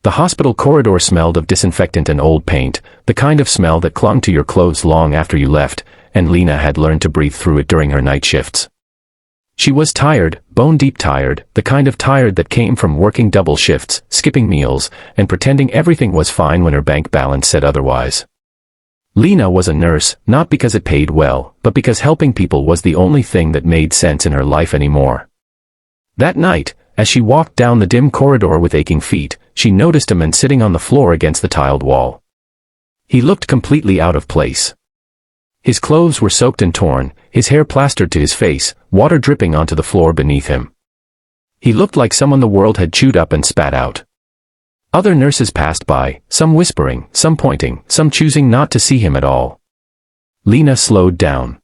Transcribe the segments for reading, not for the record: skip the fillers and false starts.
The hospital corridor smelled of disinfectant and old paint, the kind of smell that clung to your clothes long after you left, and Lena had learned to breathe through it during her night shifts. She was tired, bone-deep tired, the kind of tired that came from working double shifts, skipping meals, and pretending everything was fine when her bank balance said otherwise. Lena was a nurse, not because it paid well, but because helping people was the only thing that made sense in her life anymore. That night, as she walked down the dim corridor with aching feet, she noticed a man sitting on the floor against the tiled wall. He looked completely out of place. His clothes were soaked and torn, his hair plastered to his face, water dripping onto the floor beneath him. He looked like someone the world had chewed up and spat out. Other nurses passed by, some whispering, some pointing, some choosing not to see him at all. Lena slowed down.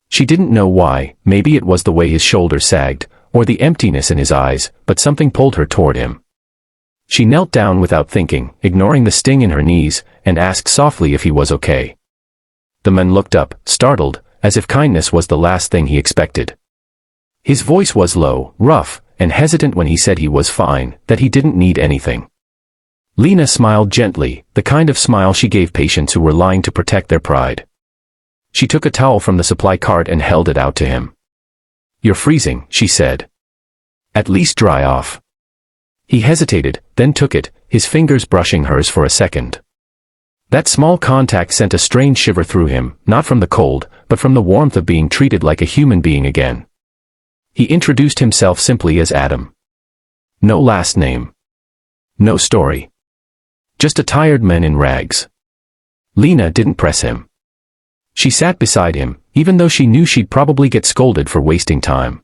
She didn't know why, maybe it was the way his shoulders sagged, or the emptiness in his eyes, but something pulled her toward him. She knelt down without thinking, ignoring the sting in her knees, and asked softly if he was okay. The man looked up, startled, as if kindness was the last thing he expected. His voice was low, rough, and hesitant when he said he was fine, that he didn't need anything. Lena smiled gently, the kind of smile she gave patients who were lying to protect their pride. She took a towel from the supply cart and held it out to him. "You're freezing," she said. "At least dry off." He hesitated, then took it, his fingers brushing hers for a second. That small contact sent a strange shiver through him, not from the cold, but from the warmth of being treated like a human being again. He introduced himself simply as Adam. No last name. No story. Just a tired man in rags. Lena didn't press him. She sat beside him, even though she knew she'd probably get scolded for wasting time.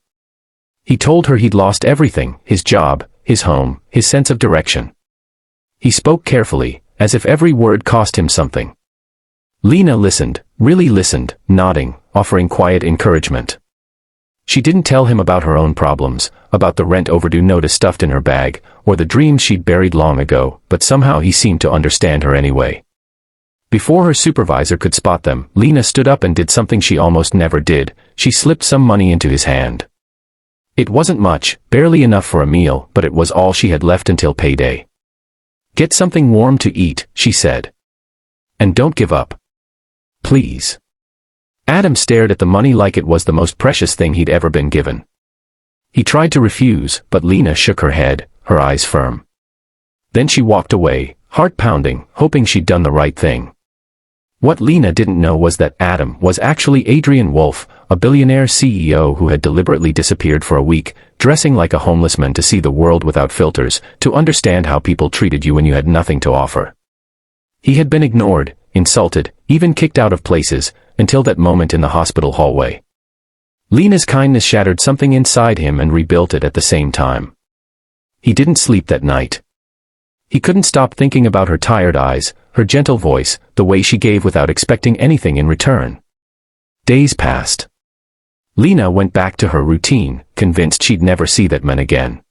He told her he'd lost everything, his job, his home, his sense of direction. He spoke carefully, as if every word cost him something. Lena listened, really listened, nodding, offering quiet encouragement. She didn't tell him about her own problems, about the rent overdue notice stuffed in her bag, or the dreams she'd buried long ago, but somehow he seemed to understand her anyway. Before her supervisor could spot them, Lena stood up and did something she almost never did. She slipped some money into his hand. It wasn't much, barely enough for a meal, but it was all she had left until payday. "Get something warm to eat," she said. "And don't give up. Please." Adam stared at the money like it was the most precious thing he'd ever been given. He tried to refuse, but Lena shook her head, her eyes firm. Then she walked away, heart pounding, hoping she'd done the right thing. What Lena didn't know was that Adam was actually Adrian Wolf, a billionaire CEO who had deliberately disappeared for a week, dressing like a homeless man to see the world without filters, to understand how people treated you when you had nothing to offer. He had been ignored, insulted, even kicked out of places, until that moment in the hospital hallway. Lena's kindness shattered something inside him and rebuilt it at the same time. He didn't sleep that night. He couldn't stop thinking about her tired eyes, her gentle voice, the way she gave without expecting anything in return. Days passed. Lena went back to her routine, convinced she'd never see that man again.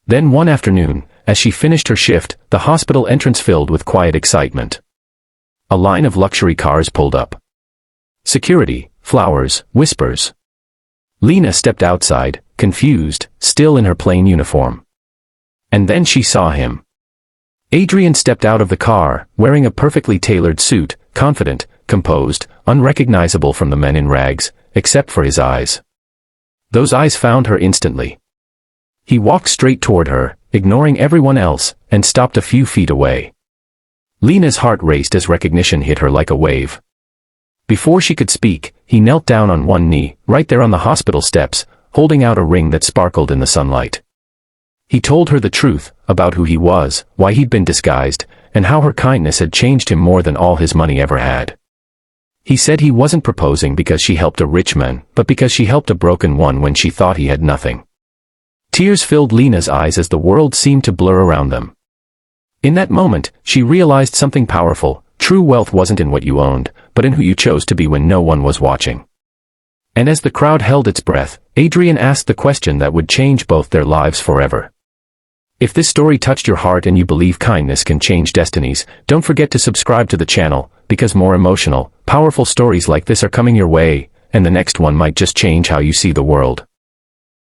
Then one afternoon, as she finished her shift, the hospital entrance filled with quiet excitement. A line of luxury cars pulled up. Security, flowers, whispers. Lena stepped outside, confused, still in her plain uniform. And then she saw him. Adrian stepped out of the car, wearing a perfectly tailored suit, confident, composed, unrecognizable from the men in rags, except for his eyes. Those eyes found her instantly. He walked straight toward her, ignoring everyone else, and stopped a few feet away. Lena's heart raced as recognition hit her like a wave. Before she could speak, he knelt down on one knee, right there on the hospital steps, holding out a ring that sparkled in the sunlight. He told her the truth, about who he was, why he'd been disguised, and how her kindness had changed him more than all his money ever had. He said he wasn't proposing because she helped a rich man, but because she helped a broken one when she thought he had nothing. Tears filled Lena's eyes as the world seemed to blur around them. In that moment, she realized something powerful. True wealth wasn't in what you owned, but in who you chose to be when no one was watching. And as the crowd held its breath, Adrian asked the question that would change both their lives forever. If this story touched your heart and you believe kindness can change destinies, don't forget to subscribe to the channel, because more emotional, powerful stories like this are coming your way, and the next one might just change how you see the world.